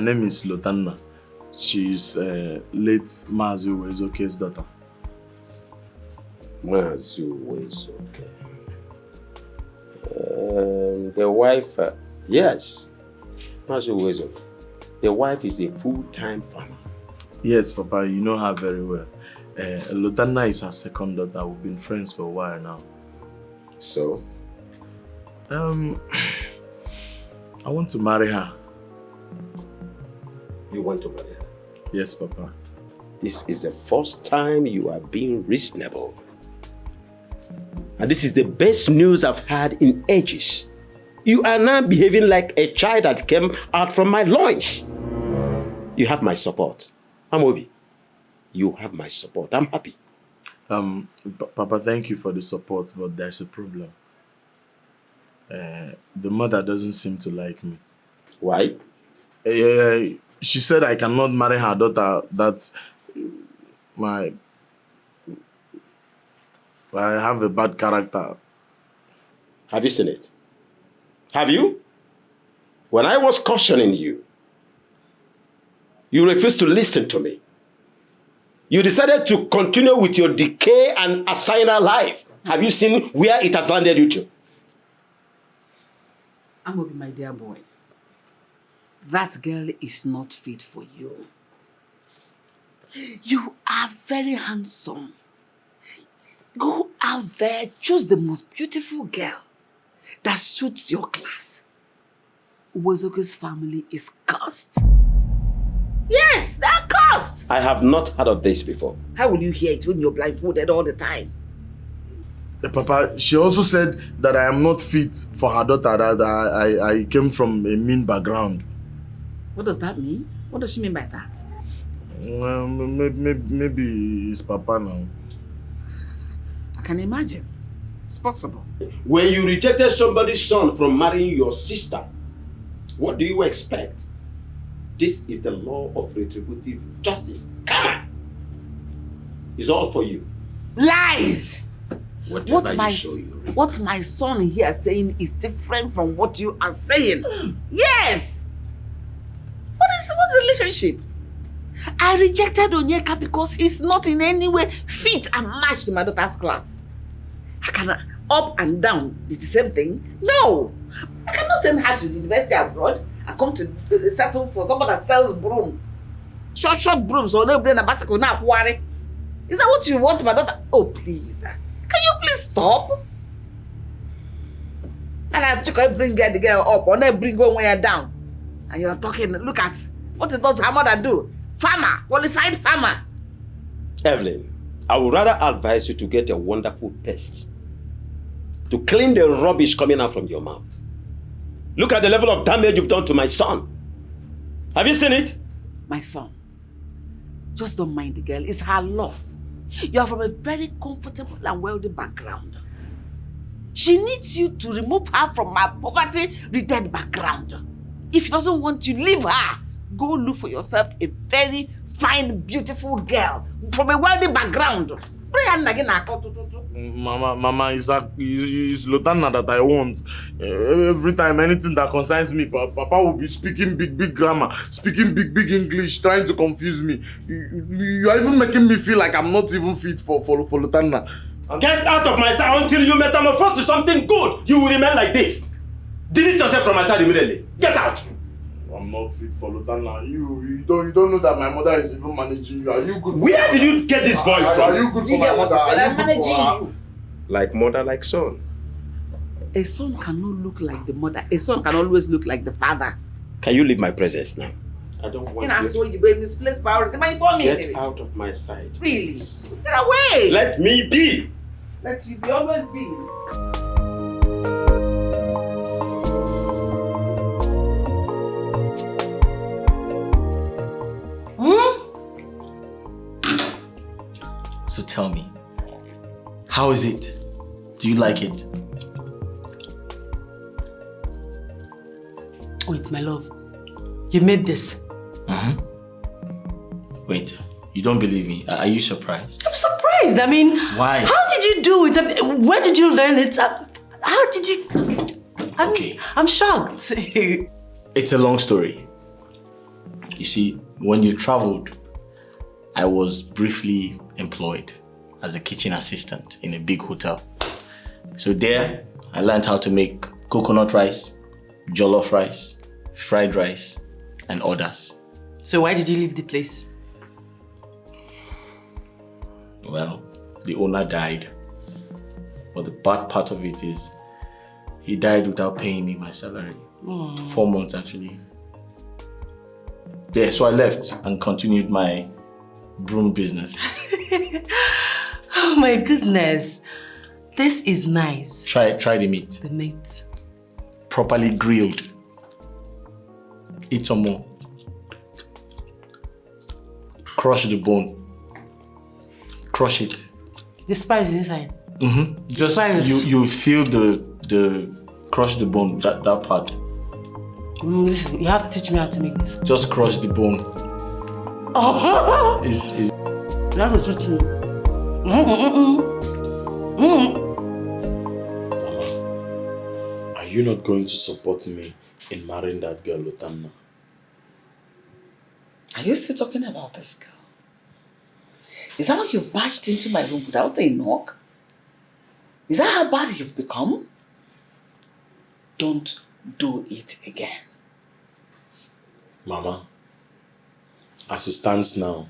name is Lotanna. She's late Mazi Wazico's daughter. Mazi Wazico. The wife, yes. Mazi Wazico. The wife is a full-time farmer. Yes, Papa, you know her very well. Lotanna is her second daughter. We've been friends for a while now. So? I want to marry her. You want to marry her? Yes, Papa. This is the first time you are being reasonable. And this is the best news I've had in ages. You are now behaving like a child that came out from my loins. You have my support. Amobi, you have my support. I'm happy. Papa, thank you for the support, but there's a problem. The mother doesn't seem to like me. Why? She said I cannot marry her daughter. That I have a bad character. Have you seen it? Have you? When I was cautioning you, you refused to listen to me. You decided to continue with your decay and assigner life. Have you seen where it has landed you to? Amobi, my dear boy, that girl is not fit for you. You are very handsome. Go out there, choose the most beautiful girl that suits your class. Wazico's family is cursed. Yes, they're cursed. I have not heard of this before. How will you hear it when you're blindfolded all the time? Papa, she also said that I am not fit for her daughter, that I came from a mean background. What does that mean? What does she mean by that? Maybe it's Papa now. I can imagine. It's possible. When you rejected somebody's son from marrying your sister, what do you expect? This is the law of retributive justice. Karma! It's all for you. Lies! What my son here is saying is different from what you are saying. Yes! What's the relationship? I rejected Onyeka because he's not in any way fit and matched in my daughter's class. I cannot up and down be the same thing. No! I cannot send her to the university abroad and come to settle for someone that sells broom. Short brooms or no brain and bicycle now worry. Is that what you want, my daughter? Oh, please. Can you please stop? And I took her bring the girl up, or not bring one way down. And you're talking, look at what does her mother do? Farmer, qualified farmer. Evelyn, I would rather advise you to get a wonderful paste to clean the rubbish coming out from your mouth. Look at the level of damage you've done to my son. Have you seen it? My son, just don't mind the girl. It's her loss. You are from a very comfortable and wealthy background. She needs you to remove her from her poverty-ridden background. If she doesn't want you, leave her. Go look for yourself a very fine, beautiful girl from a wealthy background. Mama, it's Lotanna that I want. Every time anything that concerns me, Papa will be speaking big grammar, speaking big English, trying to confuse me. You are even making me feel like I'm not even fit for Lotanna. Get out of my sight until you metamorphose to something good. You will remain like this. Delete yourself from my side immediately. Get out. I'm not fit for Lotanna. You don't know that my mother is even managing you. Are you good? Where did you get this boy from? Are you good for my mother? I'm managing you. Like mother, like son. A son cannot look like the mother. A son can always look like the father. Can you leave my presence now? I don't want you. So you baby misplaced priority. Get out of my sight. Really? Get away. Let me be. Let you be, always be. So tell me, how is it? Do you like it? Wait, my love. You made this? Wait, you don't believe me? Are you surprised? I'm surprised. I mean, why? How did you do it? I mean, where did you learn it? How did you? Okay. I'm shocked. It's a long story. You see, when you traveled, I was briefly employed as a kitchen assistant in a big hotel. So there, I learned how to make coconut rice, jollof rice, fried rice, and others. So why did you leave the place? Well, the owner died. But the bad part of it is, he died without paying me my salary. 4 months actually. Yeah, so I left and continued my broom business. Oh my goodness. This is nice. Try the meat. The meat. Properly grilled. Eat some more. Crush the bone. Crush it. The spice inside. Just Spice. you feel the crush the bone, that part. Listen, you have to teach me how to make this. Just crush the bone. Oh! Is You have to teach me. Are you not going to support me in marrying that girl, Lotanna? Are you still talking about this girl? Is that why you barged into my room without a knock? Is that how bad you've become? Don't do it again. Mama, as it stands now,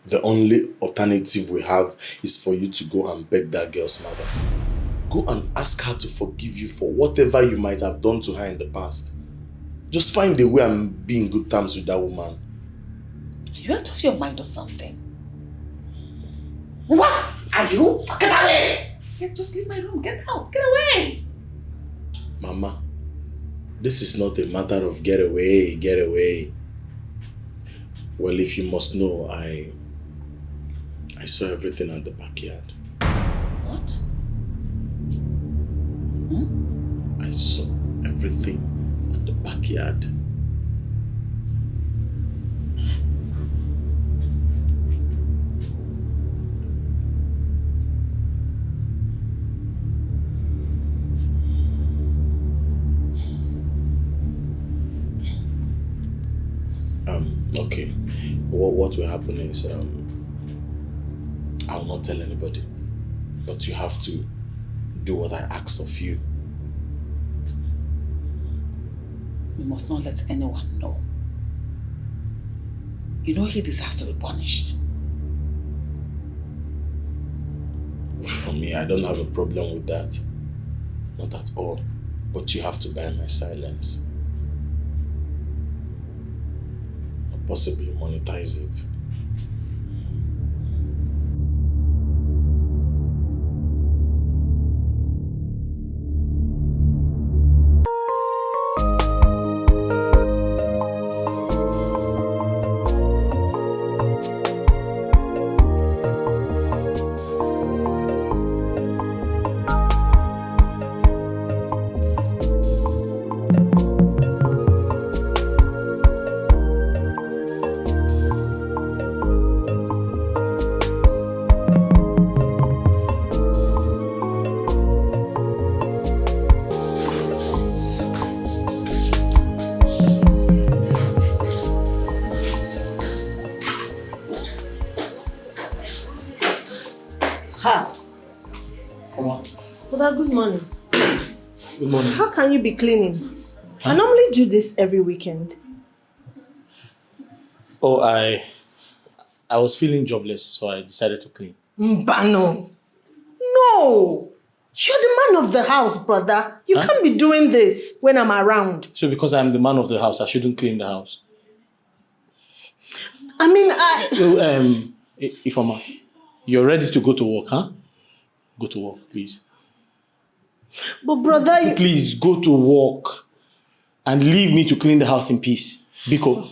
the only alternative we have is for you to go and beg that girl's mother. Go and ask her to forgive you for whatever you might have done to her in the past. Just find a way and be in good terms with that woman. Are you out of your mind or something? What? Are you? Get away! Yeah, just leave my room. Get out. Get away! Mama, this is not a matter of get away, get away. Well, if you must know, I saw everything at the backyard. What? I saw everything at the backyard. Okay. What will happen is, I will not tell anybody, but you have to do what I asked of you. You must not let anyone know. You know he deserves to be punished. For me, I don't have a problem with that. Not at all. But you have to buy my silence. Or possibly monetize it. Good morning. Good morning. How can you be cleaning? I normally do this every weekend. Oh, I was feeling jobless, so I decided to clean. Mbano. No. You're the man of the house, brother. You can't be doing this when I'm around. So because I'm the man of the house, I shouldn't clean the house? I mean, Ifeoma, you're ready to go to work, huh? Go to work, please. But brother, you... Please go to work and leave me to clean the house in peace. Biko.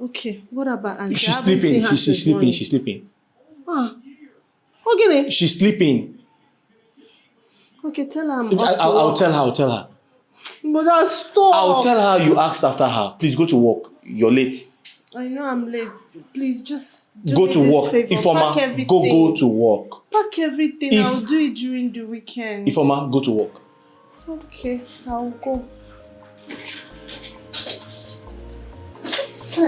Okay, what about Auntie? She's sleeping. She's sleeping. She's sleeping. Okay. She's sleeping. Okay, tell her I'm I'll tell her. I'll tell her. But that's stop. I'll tell her you asked after her. Please go to work. You're late. I know I'm late. Please just go to work. Ifeoma, go to work. Pack everything. I'll do it during the weekend. Ifeoma, go to work. Okay, I'll go. I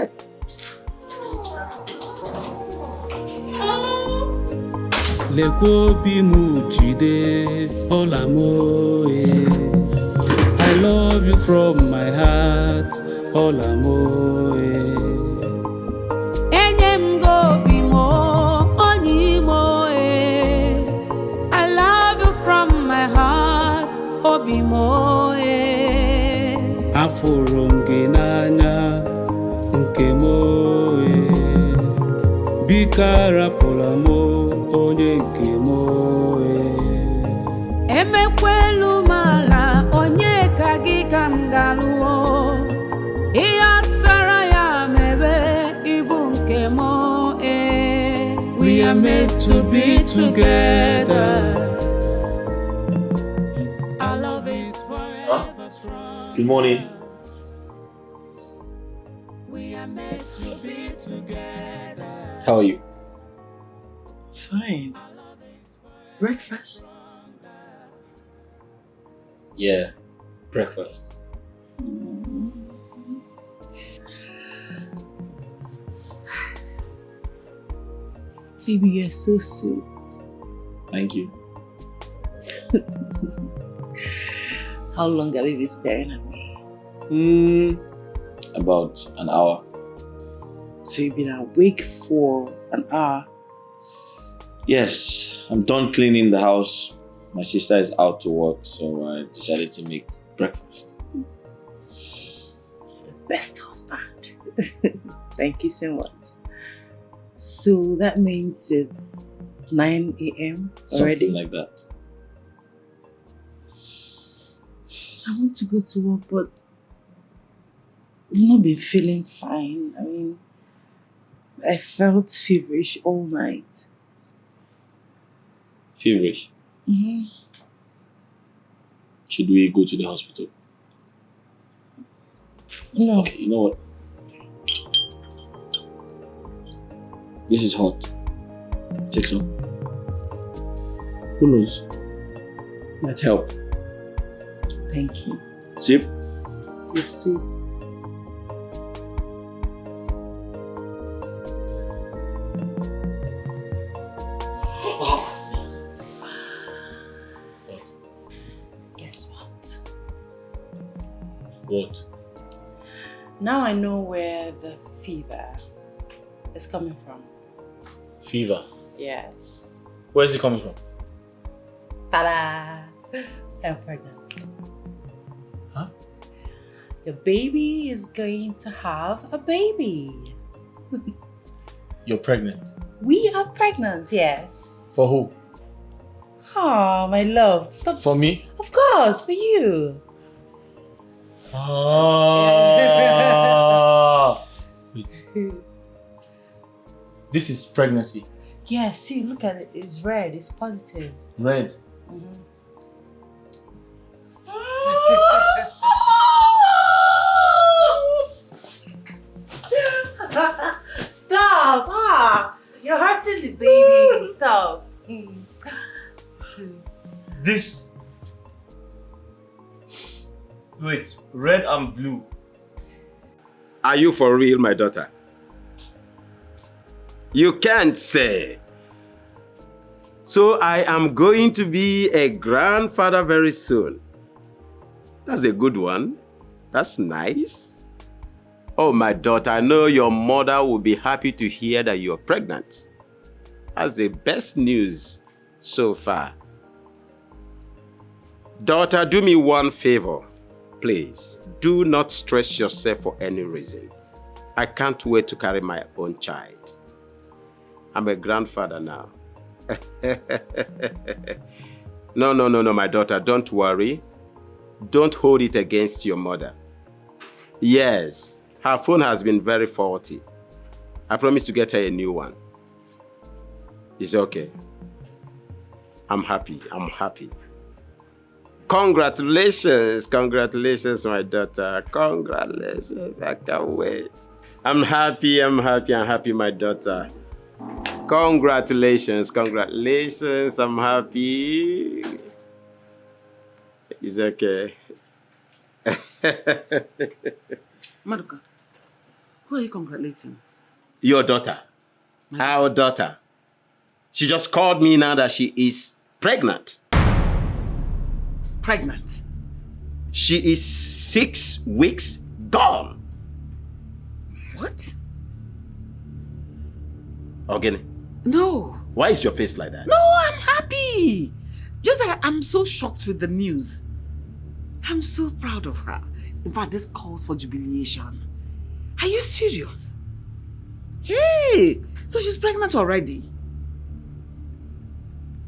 love you from my heart, Enyem go bimo, onyimo I love you from my heart, obimo Afurum ginanya, nkemo Bikara polamo, onye nkemo Emekwelu mala, onye kagika mgaluo Iya saraya mebe, ibu nkemo We are made to be together. Our love is forever strong. Good morning. We are made to be together. How are you? Fine. Breakfast? Yeah, breakfast. Baby, you're so sweet. Thank you. How long have you been staring at me? About an hour. So you've been awake for an hour? Yes, I'm done cleaning the house. My sister is out to work, so I decided to make breakfast. The best husband. Thank you so much. So that means it's 9 a.m. already? Something like that. I want to go to work, but I've not been feeling fine. I mean, I felt feverish all night. Feverish? Mm-hmm. Should we go to the hospital? No. Okay, you know what? This is hot. Take some. Who knows? Might help. Thank you. Sip. You're sweet. Guess what? What? Now I know where the fever is coming from. Fever. Yes. Where's it coming from? Ta-da! I'm pregnant. Huh? Your baby is going to have a baby. You're pregnant. We are pregnant, yes. For who? Oh, my love. Stop. For me? Of course, for you. Ah. Wait. This is pregnancy. Yeah, see, look at it. It's red. It's positive. Red. Mm-hmm. Stop! Ah, you're hurting the baby. Stop. This. Wait, red and blue. Are you for real, my daughter? You can't say. So I am going to be a grandfather very soon. That's a good one. That's nice. Oh, my daughter, I know your mother will be happy to hear that you're pregnant. That's the best news so far. Daughter, do me one favor. Please, do not stress yourself for any reason. I can't wait to carry my own child. I'm a grandfather now. No, my daughter, don't worry. Don't hold it against your mother. Yes, her phone has been very faulty. I promise to get her a new one. It's okay. I'm happy. Congratulations, my daughter. Congratulations, I can't wait. I'm happy, my daughter. Congratulations, I'm happy. It's okay. Maduka, Who are you congratulating? Your daughter. Our daughter. She just called me now that she is pregnant. Pregnant? She is 6 weeks gone. What? Ogene. No. Why is your face like that? No, I'm happy. Just that I'm so shocked with the news. I'm so proud of her. In fact, this calls for jubilation. Are you serious? Hey, so she's pregnant already?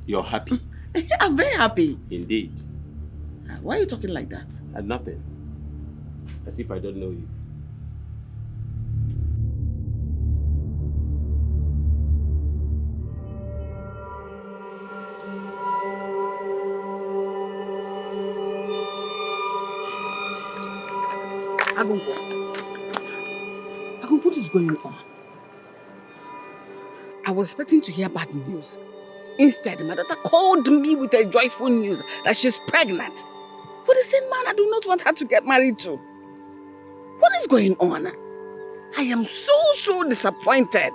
You're happy? I'm very happy. Indeed. Why are you talking like that? Nothing. As if I don't know you. Agungo, what is going on? I was expecting to hear bad news. Instead, my daughter called me with a joyful news that she's pregnant. But the same man I do not want her to get married to. What is going on? I am so disappointed.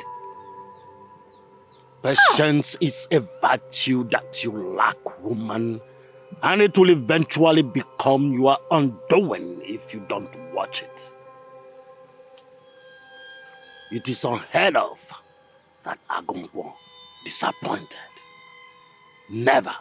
Patience is a virtue that you lack, woman. And it will eventually become your undoing if you don't watch it. It is unheard of that Agungo disappointed. Never.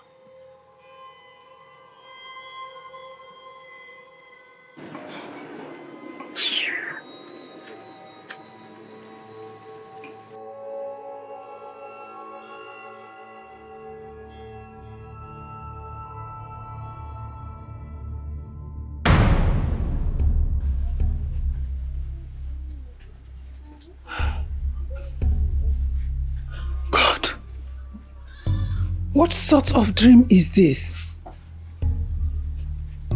God, what sort of dream is this?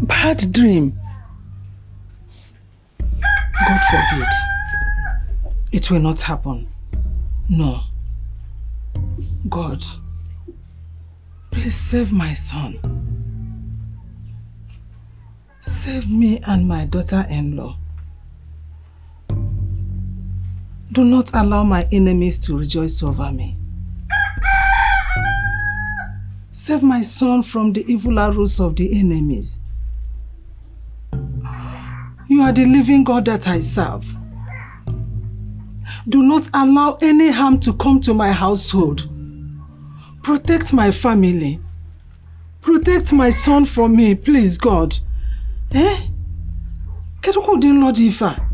Bad dream. God forbid. It will not happen. No. God, please save my son. Save me and my daughter-in-law. Do not allow my enemies to rejoice over me. Save my son from the evil arrows of the enemies. You are the living God that I serve. Do not allow any harm to come to my household. Protect my family. Protect my son from me, please, God. Kedu who didn't Lord Ifa?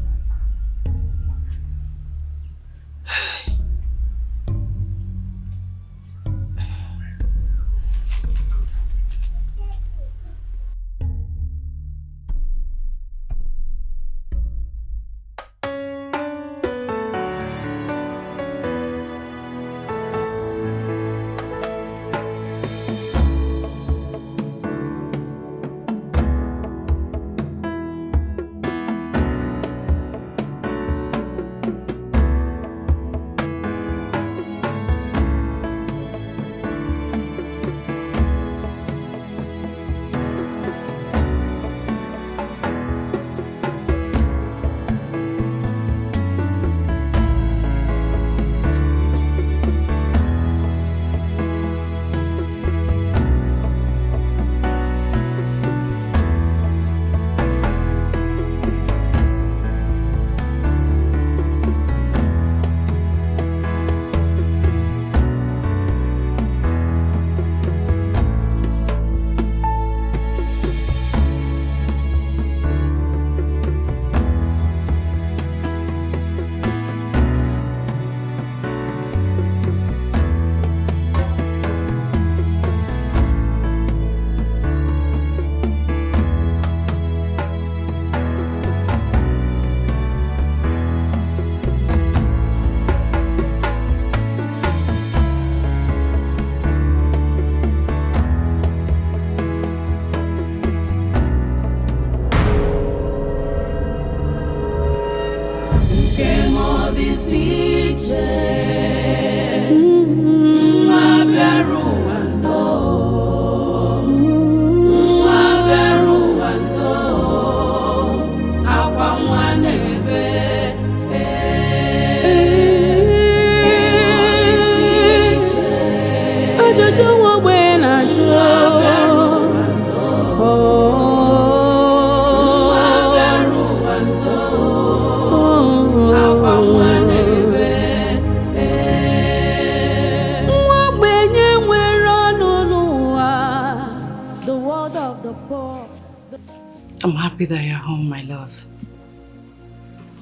I'm happy that you're home, my love.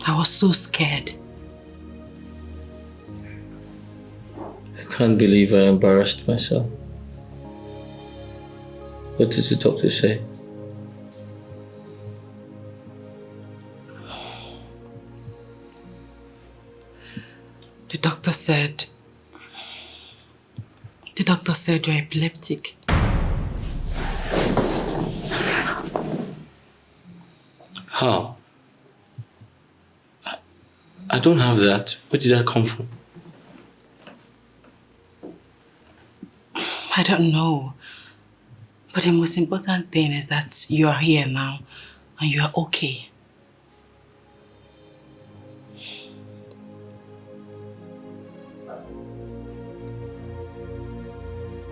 I was so scared. I can't believe I embarrassed myself. What did the doctor say? The doctor said you're epileptic. How? I don't have that. Where did that come from? I don't know. But the most important thing is that you are here now and you are okay.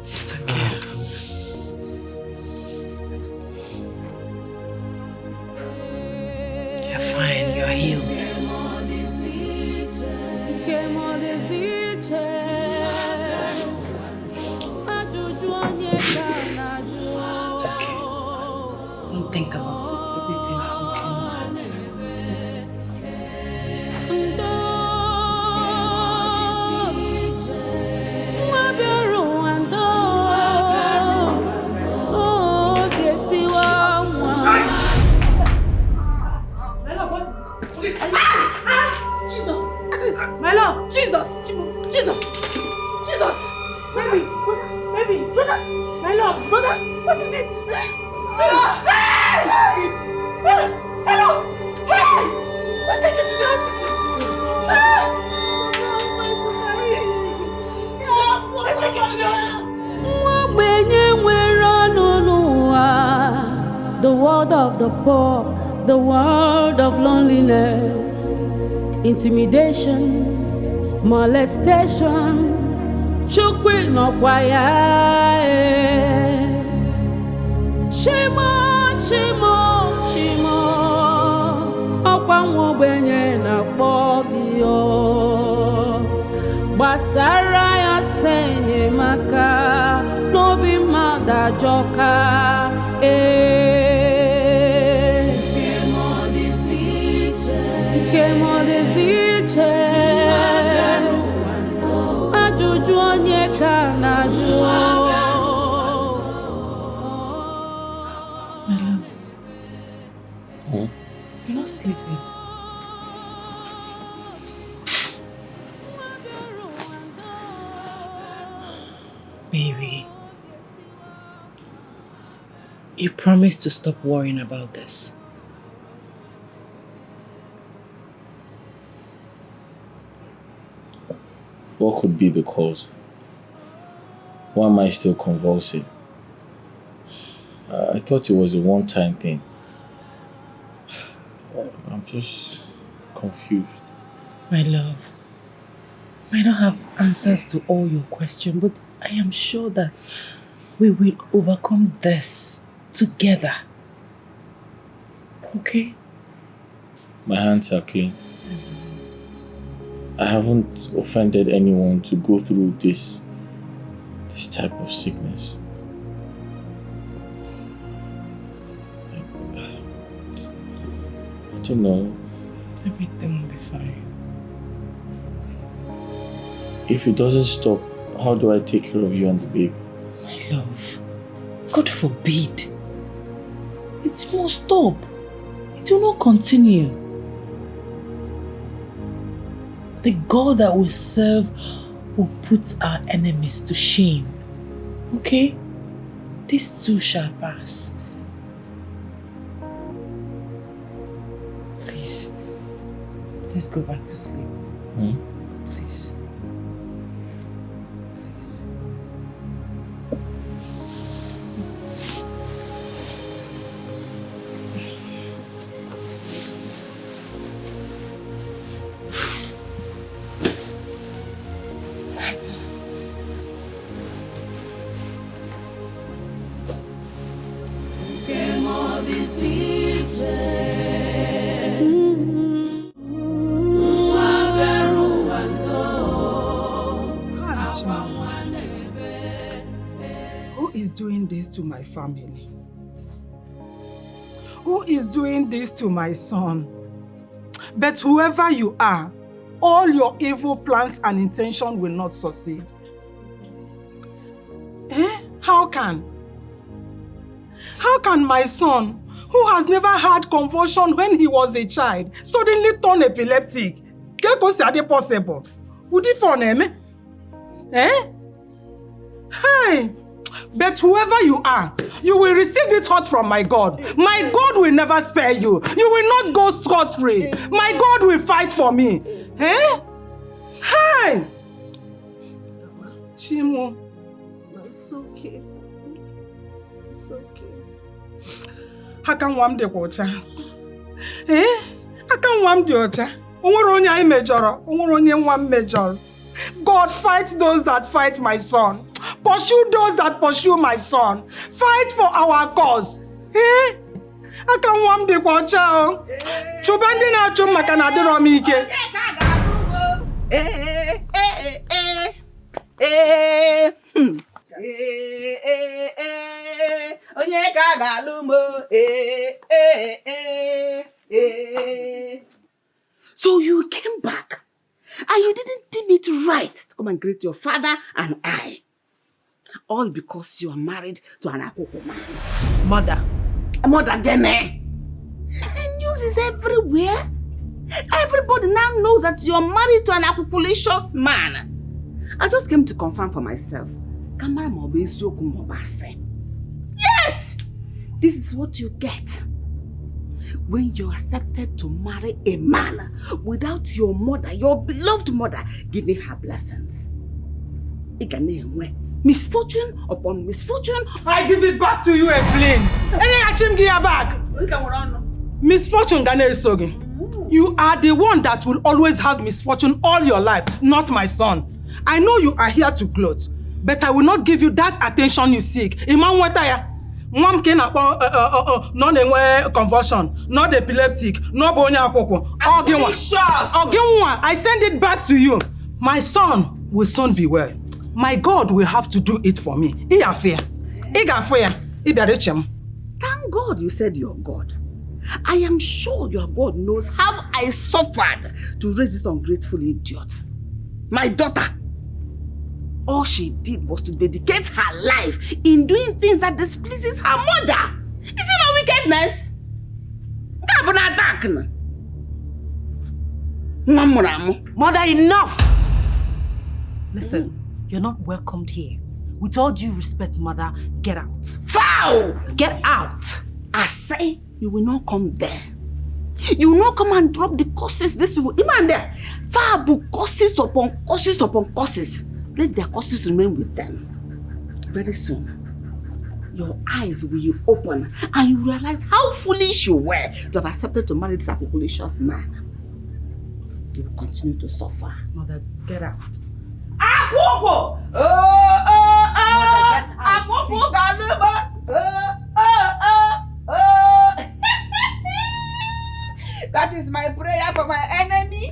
It's okay. You're fine, you're healed. It's okay. Don't think about it. Everything is okay now. My love, Jesus! Jesus! Jesus! Baby! Brother! My love! Brother! What is it? Hey! Hello! Hey! Let's take you to the hospital! Let's take you to the hospital! The world of the poor, the world of loneliness, intimidation, molestation, chukwi no kwaya. Shimo, shimo, shimo, okwa nwobenye na kpobio. Gbatsara ya senye maka, nobi mada joka. Ajuju onye ka na juo. My love. You're not sleeping. Baby. You promised to stop worrying about this. What could be the cause? Why am I still convulsing? I thought it was a one-time thing. I'm just confused. My love, I don't have answers to all your questions, but I am sure that we will overcome this together. Okay? My hands are clean. I haven't offended anyone to go through this type of sickness. I don't know. Everything will be fine. If it doesn't stop, how do I take care of you and the baby? My love, God forbid. It won't stop. It will not continue. The God that we serve will put our enemies to shame. Okay? This too shall pass. Please, let's go back to sleep. Please. Please. Who is doing this to my family? Who is doing this to my son? But whoever you are, all your evil plans and intentions will not succeed. How can? How can my son, who has never had convulsion when he was a child, suddenly turn epileptic? How is that possible? Would it for him? Hey! But whoever you are, you will receive it hot from my God. My God will never spare you. You will not go scot-free. My God will fight for me. Hey! Chimo. It's okay. It's okay. How can one de water? How can one do it? Only major. Only one major. God, fight those that fight my son. Pursue those that pursue my son. Fight for our cause. I can't want the watcher. Chubandi na chuma kanadiro mike. So you came back and you didn't deem it right to come and greet your father and I. All because you are married to an Akoko man. Mother. Mother Gene. The news is everywhere. Everybody now knows that you are married to an Akokolicious man. I just came to confirm for myself. Yes! This is what you get when you accepted to marry a man without your mother, your beloved mother, giving her blessings. Misfortune upon misfortune. I give it back to you, Evelyn. Misfortune, you are the one that will always have misfortune all your life, not my son. I know you are here to gloat, but I will not give you that attention you seek. Mom can not convulsion, not epileptic, not I send it back to you. My son will soon be well. My God will have to do it for me. Thank God you said you're God. I am sure your God knows how I suffered to raise this ungrateful idiot. My daughter. All she did was to dedicate her life in doing things that displeases her mother. Is it not wickedness? Mother, enough! Listen, you're not welcomed here. With all due respect, mother, get out. Foul! Get out! I say you will not come there. You will not come and drop the curses these people. Even there. Foul curses upon curses upon curses. Let their curses remain with them. Very soon, your eyes will open and you realize how foolish you were to have accepted to marry this Akokolicious man. You will continue to suffer. Mother, get out. Akoko! Akoko Galuba! That is my prayer for my enemy,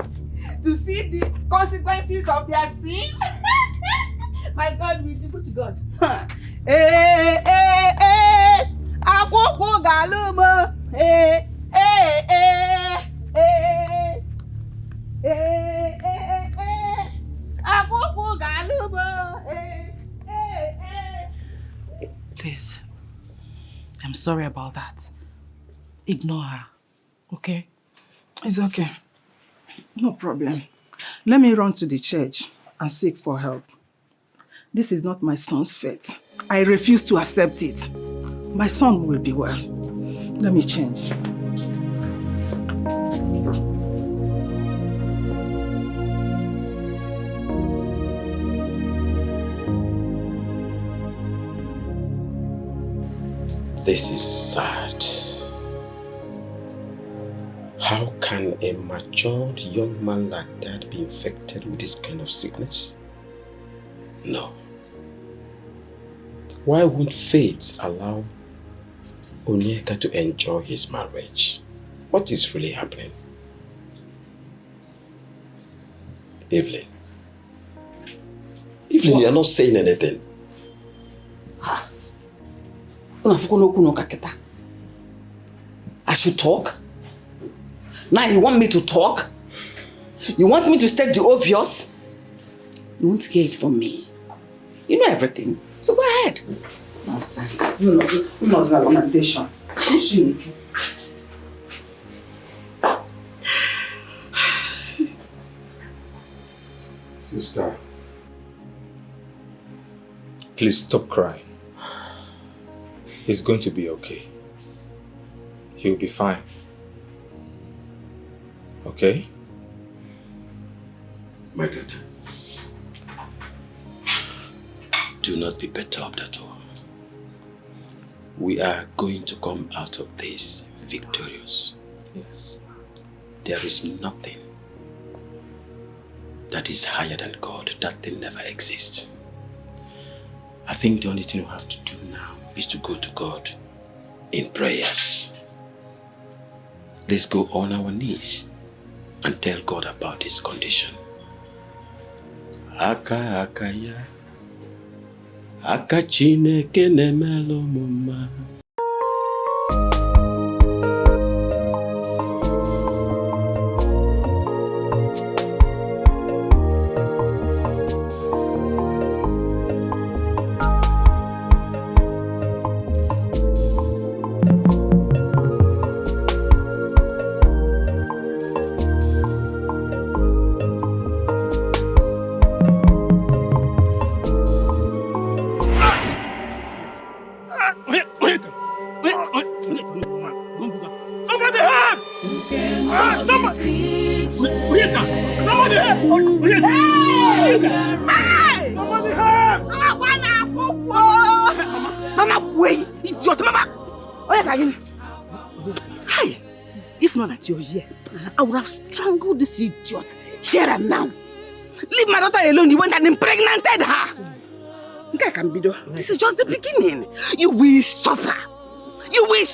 to see the consequences of their sin. My God will do. Which God? Akoko Galuba! Please, I'm sorry about that. Ignore her, okay? It's okay. No problem. Let me run to the church and seek for help. This is not my son's fate. I refuse to accept it. My son will be well. Let me change. This is sad. How can a matured young man like that be infected with this kind of sickness? No. Why won't fate allow Onyeka to enjoy his marriage. What is really happening? Evelyn, you are not saying anything. I should talk? Now you want me to talk? You want me to state the obvious? You won't hear it from me. You know everything, so go ahead. Nonsense. No lamentation. Sister, please stop crying. He's going to be okay. He'll be fine. Okay? My daughter, do not be perturbed at all. We are going to come out of this victorious. Yes. There is nothing that is higher than God. That thing never exists. I think the only thing we have to do now is to go to God in prayers. Let's go on our knees and tell God about this condition. Aka ya. Aka Chineke nemelo muma. You're here, I would have strangled this idiot here and now. Leave my daughter alone. You went and impregnated her. This is just the beginning. You will suffer. You will.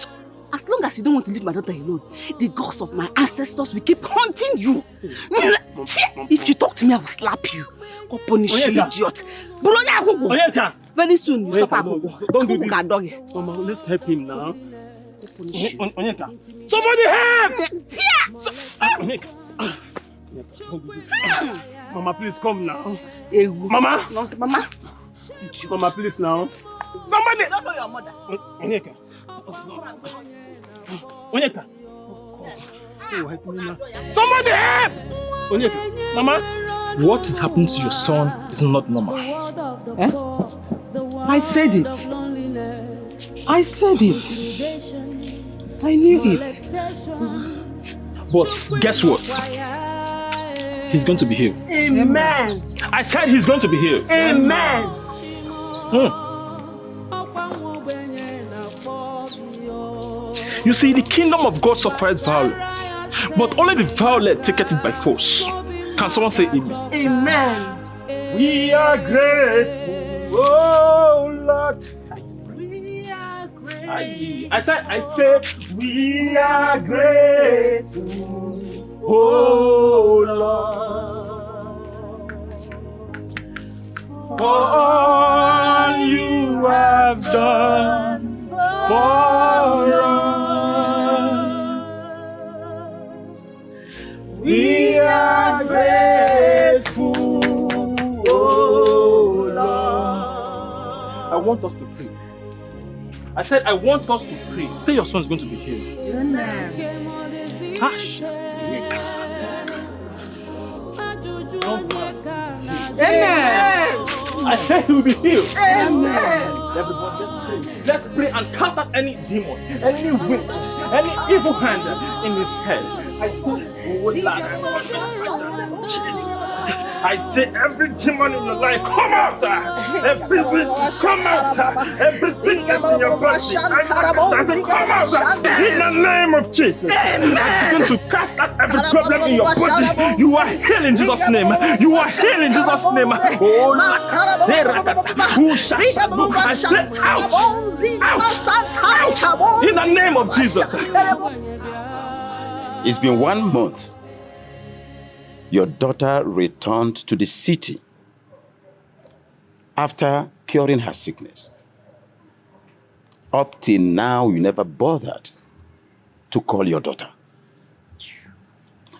As long as you don't want to leave my daughter alone, the gods of my ancestors will keep haunting you. If you talk to me, I will slap you. Go punish you, idiot. Very soon, you suffer. Don't do this. Mama, let's help him now. Onyeka. Somebody help! Mama, please come now. Mama! Mama! Mama, please now. Somebody! I don't know your mother. Onyeka. Onyeka. Somebody help! Onyeka. Mama! What is happening to your son is not normal. I said it. I said it. I knew it. But guess what? He's going to be healed. Amen. I said he's going to be healed. Amen. You see, the kingdom of God suffers violence, but only the violent take it by force. Can someone say amen? Amen. We are grateful, oh Lord. I say, we are grateful, oh Lord, for all you have done for us. We are grateful, oh Lord. I want us to pray. I said, I want us to pray. Say your son is going to be healed. Amen. Hush. Amen. I said he will be healed. Amen. Everybody, let's pray and cast out any demon, any witch, any evil hand in his head. I said, I say every demon in your life, come out, sir. Every witch, come out, sir. Every sickness in your body, I say, come out, sir. In the name of Jesus. I begin to cast out every problem in your body. You are healed in Jesus' name. You are healed in Jesus' name. Oh, I say out. Out. In the name of Jesus. It's been 1 month. Your daughter returned to the city after curing her sickness. Up till now, you never bothered to call your daughter.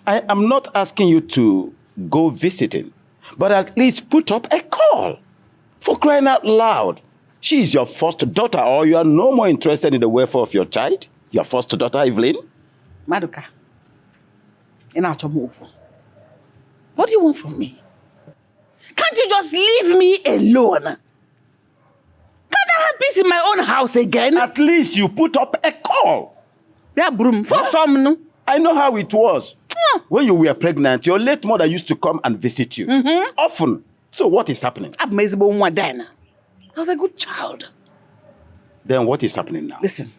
I am not asking you to go visiting, but at least put up a call. For crying out loud. She is your first daughter, or you are no more interested in the welfare of your child? Your first daughter, Evelyn? Maduka, what do you want from me? Can't you just leave me alone? Can't I have peace in my own house again? At least you put up a call. Yeah, broom. For some, no? I know how it was. When you were pregnant, your late mother used to come and visit you. Often. So what is happening? I was a good child. Then what is happening now? Listen,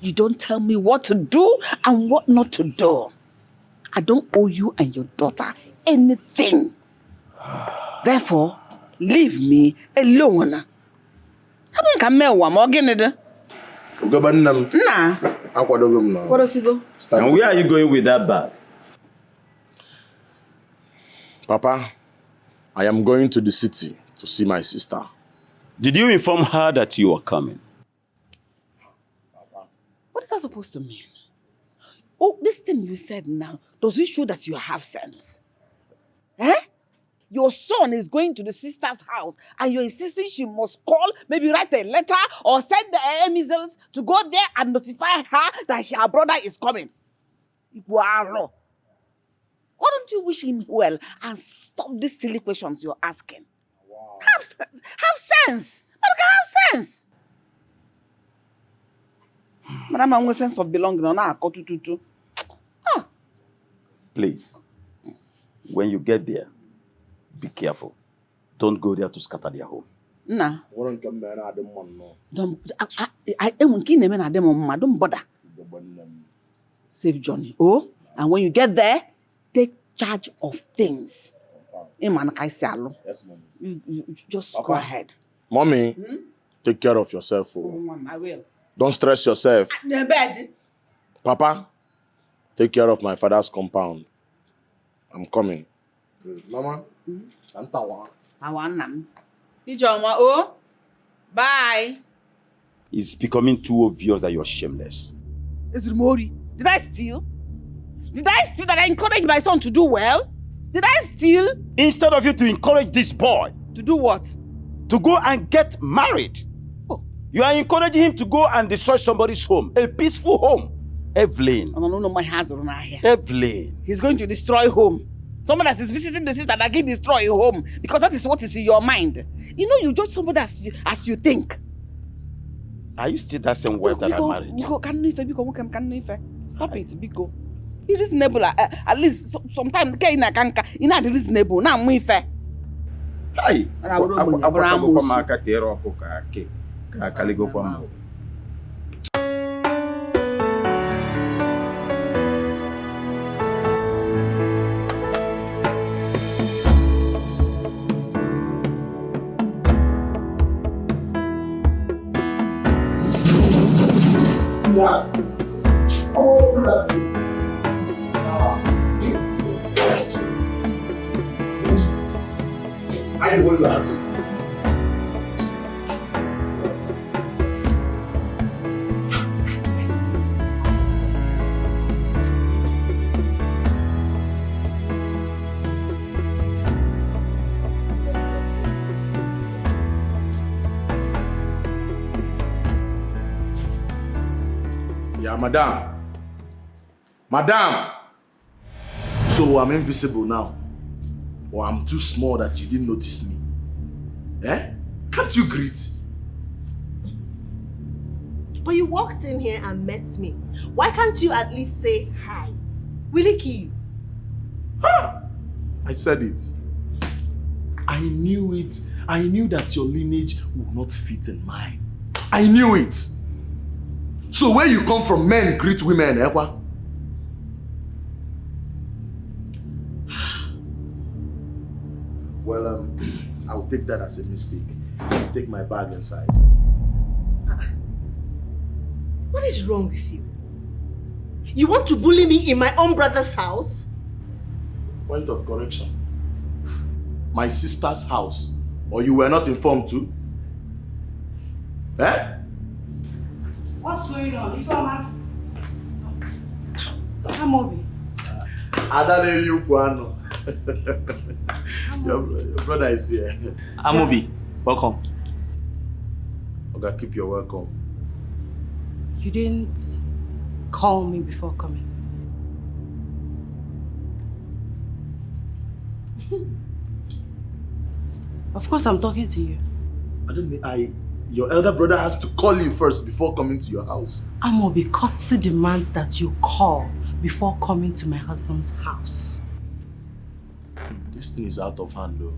you don't tell me what to do and what not to do. I don't owe you and your daughter anything. Therefore, leave me alone. Nah. And where are you going with that bag? Papa, I am going to the city to see my sister. Did you inform her that you are coming? What is that supposed to mean? Oh, this thing you said now, does it show that you have sense? Eh? Your son is going to the sister's house and you're insisting she must call, maybe write a letter or send the emissaries to go there and notify her that her brother is coming. Why don't you wish him well and stop these silly questions you're asking? Wow. Have sense. Have sense. Madam, I'm sense of belonging. Please, when you get there, be careful. Don't go there to scatter their home. Nah. Don't bother. Safe journey. Oh, and when you get there, take charge of things. Yes, Mom. You just go ahead. Mommy, take care of yourself. Oh. I will. Don't stress yourself. The bed. Papa, take care of my father's compound. I'm coming. Mama, Oh, bye. It's becoming too obvious that you're shameless. Did I steal? Did I steal that I encouraged my son to do well? Did I steal? Instead of you to encourage this boy. To do what? To go and get married. Oh. You are encouraging him to go and destroy somebody's home. A peaceful home. Evelyn. Evelyn. He's going to destroy home. Someone that is visiting the sister that can destroy a home. Because that is what is in your mind. You know, you judge somebody as you think. Are you still that same way that I married? Stop it, Biko. Be reasonable. At least sometimes you not reasonable. Now I'm fair. Hey. I will that. Yeah, madam. Madam! So I'm invisible now. Or I'm too small that you didn't notice me. Eh? Can't you greet? But you walked in here and met me. Why can't you at least say hi? Will he kill you? Huh. I said it. I knew it. I knew that your lineage would not fit in mine. I knew it. So where you come from, men greet women, Ekwa. Well, I'll take that as a mistake. I'll take my bag inside. What is wrong with you? You want to bully me in my own brother's house? Point of correction. My sister's house. Or you were not informed too? Eh? What's going on? You come out. Come over. Adane you Kwano. Your brother is here. Amobi, welcome. Okay, keep your welcome. You didn't call me before coming. Of course, I'm talking to you. Your elder brother has to call you first before coming to your house. Amobi, courtesy demands that you call before coming to my husband's house. This thing is out of hand though.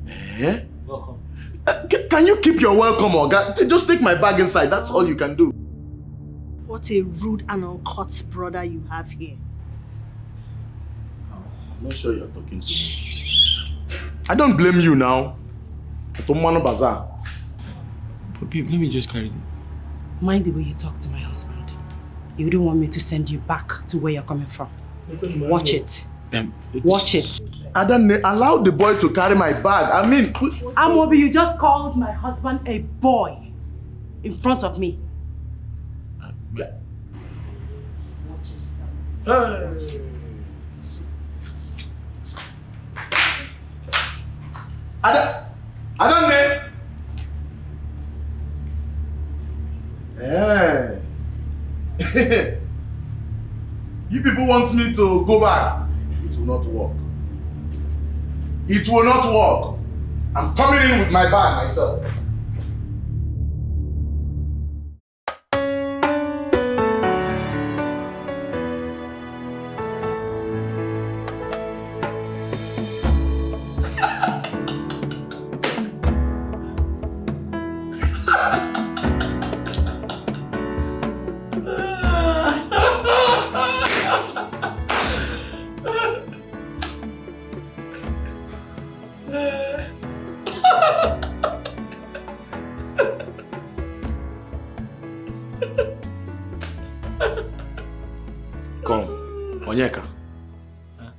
Eh? Welcome. Can you keep your welcome, Oga? Just take my bag inside, that's all you can do. What a rude and uncouth brother you have here. I'm not sure you're talking to me. I don't blame you now. Bazaar. But babe, let me just carry it. Mind the way you talk to my husband. You don't want me to send you back to where you're coming from. Watch it. Watch it. I don't allow the boy to carry my bag. I mean... Amobi, you just called my husband a boy in front of me. Yeah. You people want me to go back? It will not work. It will not work. I'm coming in with my bag myself.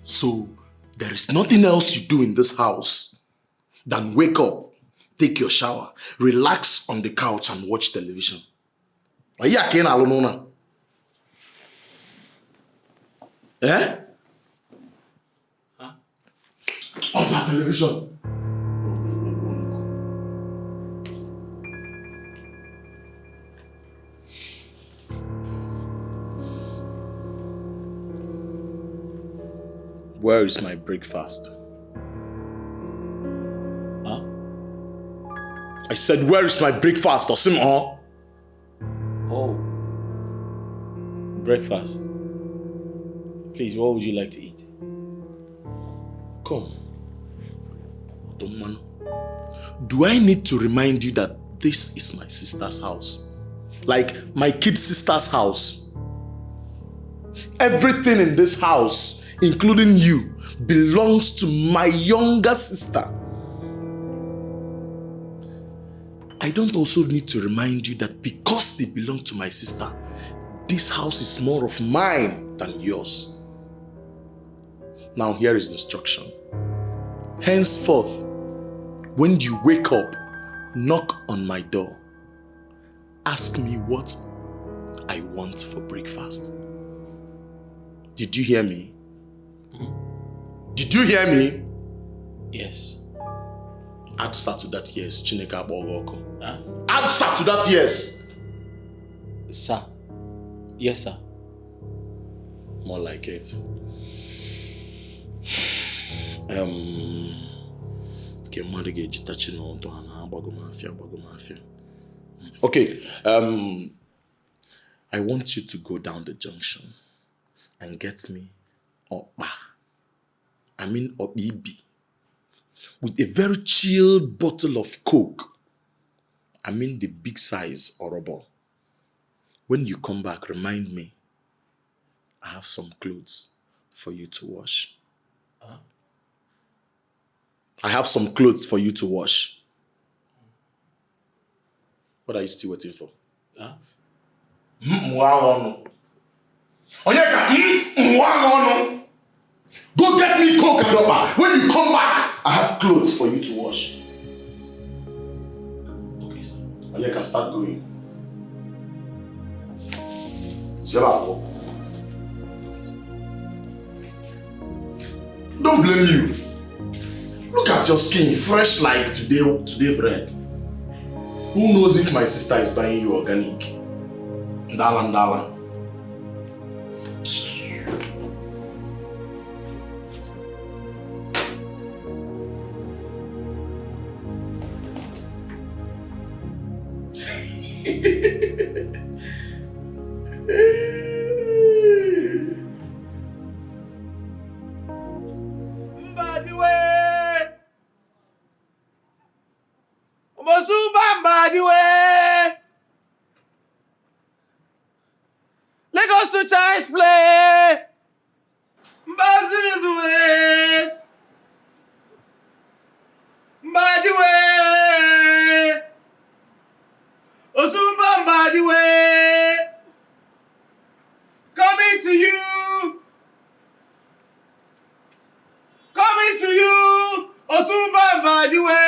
So, there is nothing else you do in this house than wake up, take your shower, relax on the couch and watch television. Are you again alone now? Eh? Huh? Off that television. Where is my breakfast? Huh? I said, where is my breakfast, Osim? Oh. Breakfast. Please, what would you like to eat? Come. Do I need to remind you that this is my sister's house? Like my kid sister's house? Everything in this house, including you, belongs to my younger sister. I don't also need to remind you that because they belong to my sister, this house is more of mine than yours. Now here is the instruction. Henceforth, when you wake up, knock on my door. Ask me what I want for breakfast. Did you hear me? Did you hear me? Yes. Answer to that yes, Chineka Bogoko. Huh? Answer to that yes. Sir. Yes, sir. More like it. Okay, I want you to go down the junction and get me Okpa. I mean Obibi. with a very chilled bottle of Coke. I mean the big size Orobo. When you come back, remind me. I have some clothes for you to wash. Huh? I have some clothes for you to wash. What are you still waiting for? Huh? Go get me Coke and Opa. When you come back, I have clothes for you to wash. Okay, sir. And you can start going. Don't blame you. Look at your skin, fresh like today bread. Who knows if my sister is buying you organic? Dala. Lagos to Child's Play. Mbazidwe. Mbadiwe. Osumba Mbadiwe. Coming to you. Coming to you. Osumba Mbadiwe.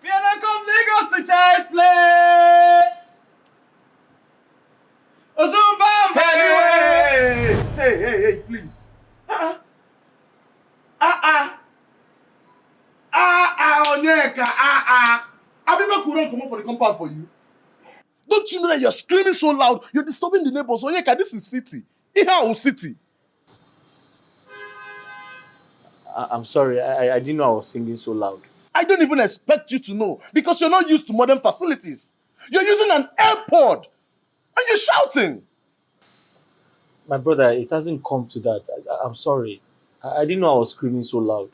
We are not come Lagos to Child's Play. Ozumba Hey, please. Onyeka, Abima couldn't come up for the compound for you. Don't you know that you're screaming so loud? You're disturbing the neighbors. Onyeka, this is city. Ihao city. I'm sorry, I didn't know I was singing so loud. I don't even expect you to know because you're not used to modern facilities. You're using an AirPod and you're shouting. My brother, it hasn't come to that. I'm sorry. I didn't know I was screaming so loud.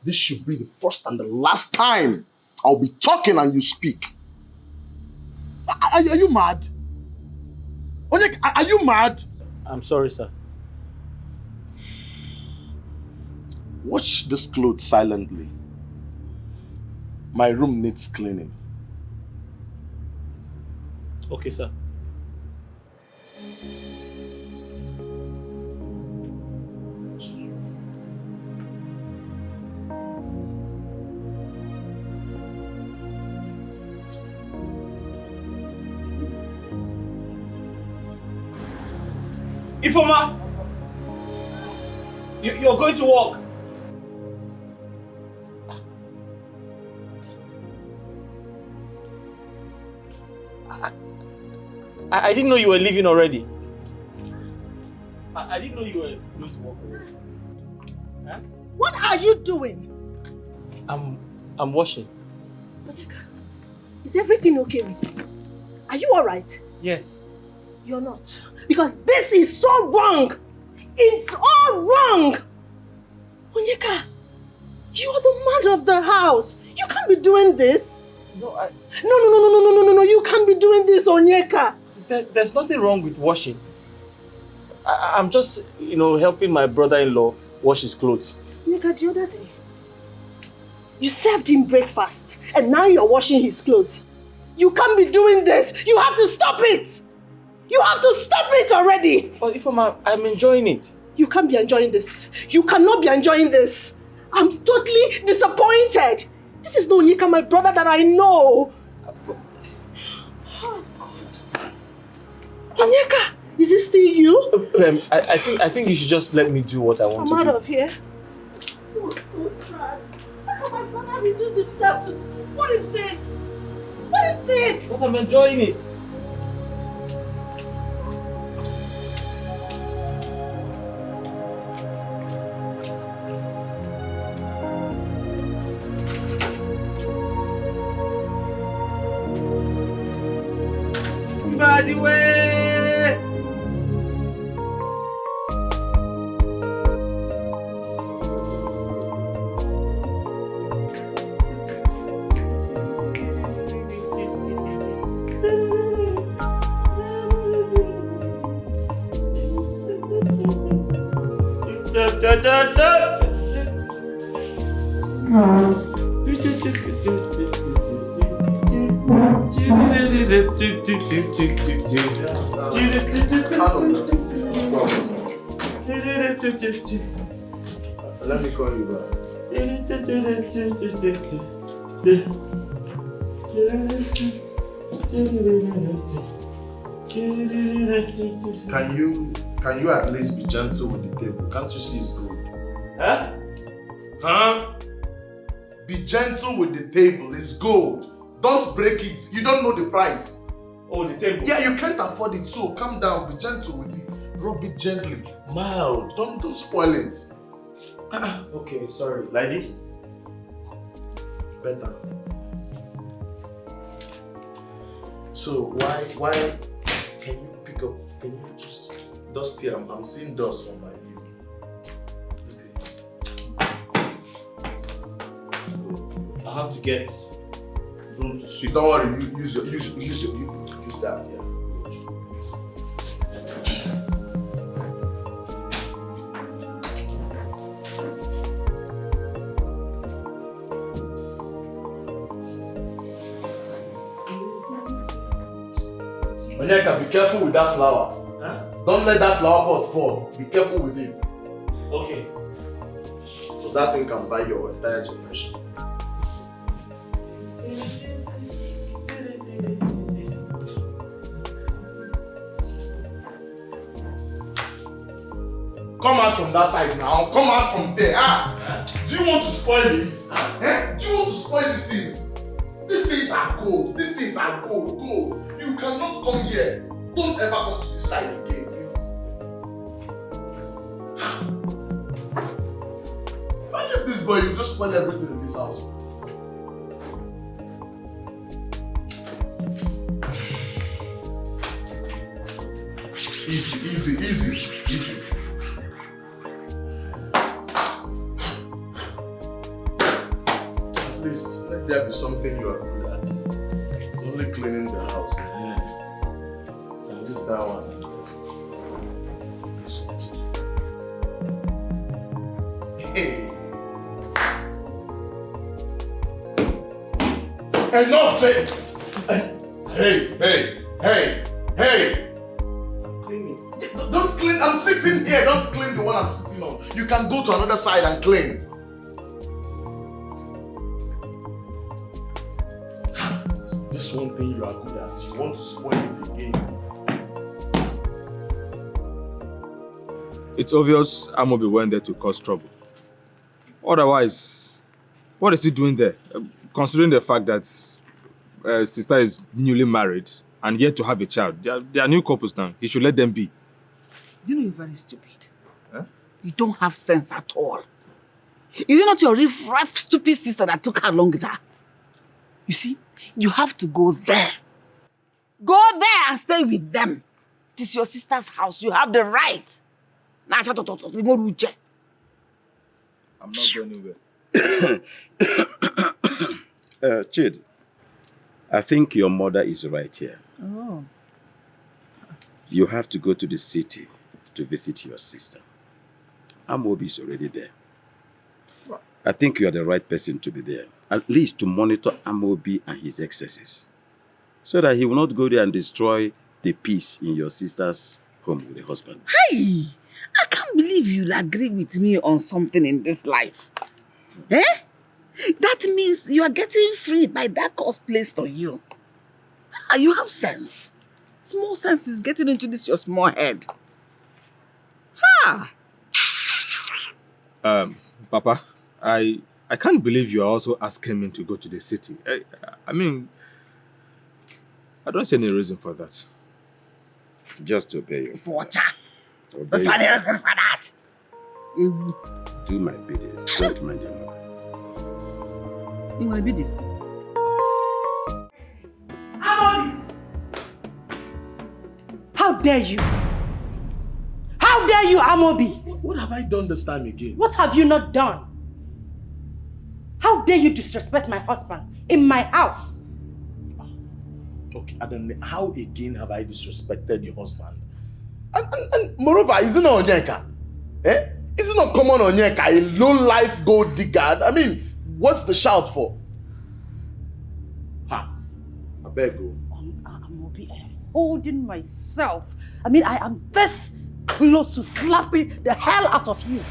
This should be the first and the last time I'll be talking and you speak. Are you mad? Onyeka, are you mad? I'm sorry, sir. Wash this clothes silently. My room needs cleaning. Okay, sir. Ifoma, you're going to work. I didn't know you were leaving already. I didn't know you were going to work already. Huh? What are you doing? I'm washing. Onyeka, is everything okay with you? Are you alright? Yes. You're not. Because this is so wrong. It's all wrong. Onyeka, you're the man of the house. You can't be doing this. No, No. You can't be doing this, Onyeka. There's nothing wrong with washing. I'm just, helping my brother-in-law wash his clothes. Onyeka, the other day, you served him breakfast and now you're washing his clothes. You can't be doing this. You have to stop it. You have to stop it already. But Ifoma, I'm enjoying it. You can't be enjoying this. You cannot be enjoying this. I'm totally disappointed. This is no Onyeka, my brother that I know. Onyeka, is it still you? I think you should just let me do what I want to do. I'm out of here. So sad. How can my brother reduce himself to... What is this? What is this? But I'm enjoying it. Let me call you back. Can you at least be gentle with the table? Can't you see it's gold? Huh? Be gentle with the table, it's gold. Don't break it. You don't know the price. Oh, the table? Yeah, you can't afford it, so calm down, be gentle with it. Rub it gently, mild. Don't spoil it. Okay, sorry. Like this? Better. So why can you pick up? Can you just dust here? I'm seeing dust from my view. I have to get room to sweep. Don't worry, use that, yeah. Onyeka, be careful with that flower. Huh? Don't let that flower pot fall. Be careful with it. Okay. Because that thing can buy your entire generation. Come out from that side now. Come out from there. Do you want to spoil it? Do you want to spoil these things? These things are gold. These things are gold. Gold. You cannot come here. Don't ever come to this side again, please. If I leave this boy, you just spoil everything in this house. Easy. At least let there be something you are good at. It's only cleaning the house. At least that one. Hey. Enough! Hey! Don't clean. I'm sitting here. Don't clean the one I'm sitting on. You can go to another side and clean. This one thing you are good at. You want to spoil it again. It's obvious Amobi went there to cause trouble. Otherwise, what is he doing there? Considering the fact that sister is newly married and yet to have a child. They are new couples now. He should let them be. You know you're very stupid. Huh? You don't have sense at all. Is it not your riff-raff stupid sister that took her along with her? You see, you have to go there. Go there and stay with them. It is your sister's house. You have the right. I'm not going anywhere. Chid, I think your mother is right here. Oh. You have to go to the city to visit your sister. Amobi is already there. What? I think you are the right person to be there. At least to monitor Amobi and his excesses. So that he will not go there and destroy the peace in your sister's home with the husband. Hey! I can't believe you'll agree with me on something in this life. Eh? That means you are getting free by that cost placed on you. You have sense. Small sense is getting into this your small head. Papa, I can't believe you are also asking me to go to the city. I mean, I don't see any reason for that. Just obey your father. That's not the reason for that. Do my bidding. Don't mind your mother. You my bidding? Amobi! How dare you? How dare you, Amobi? What have I done this time again? What have you not done? How dare you disrespect my husband in my house? Okay, Adam, how again have I disrespected your husband? And moreover, isn't it Onyeka? Is it not common Onyeka, a low-life gold digger? I mean, what's the shout for? Ha! I beg you. Amobi, I am holding myself. I mean, I am this close to slapping the hell out of you.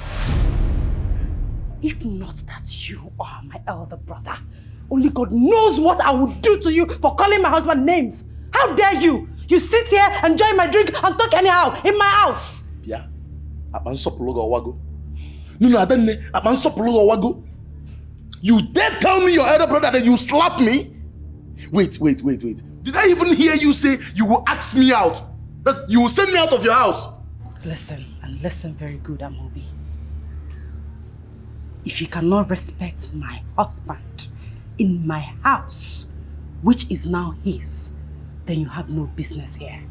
If not that you are my elder brother, only God knows what I would do to you for calling my husband names. How dare you? You sit here, enjoy my drink, and talk anyhow in my house. Yeah. You dare tell me your elder brother that you slapped me? Wait. Did I even hear you say you will ask me out? You will send me out of your house? Listen, and listen very good, Amobi. If you cannot respect my husband in my house, which is now his, then you have no business here.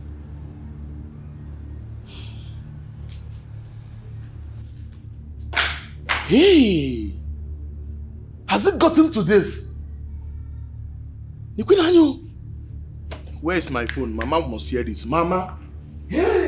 Hey! Has it gotten to this? Where is my phone? Mama must hear this. Mama? Hey!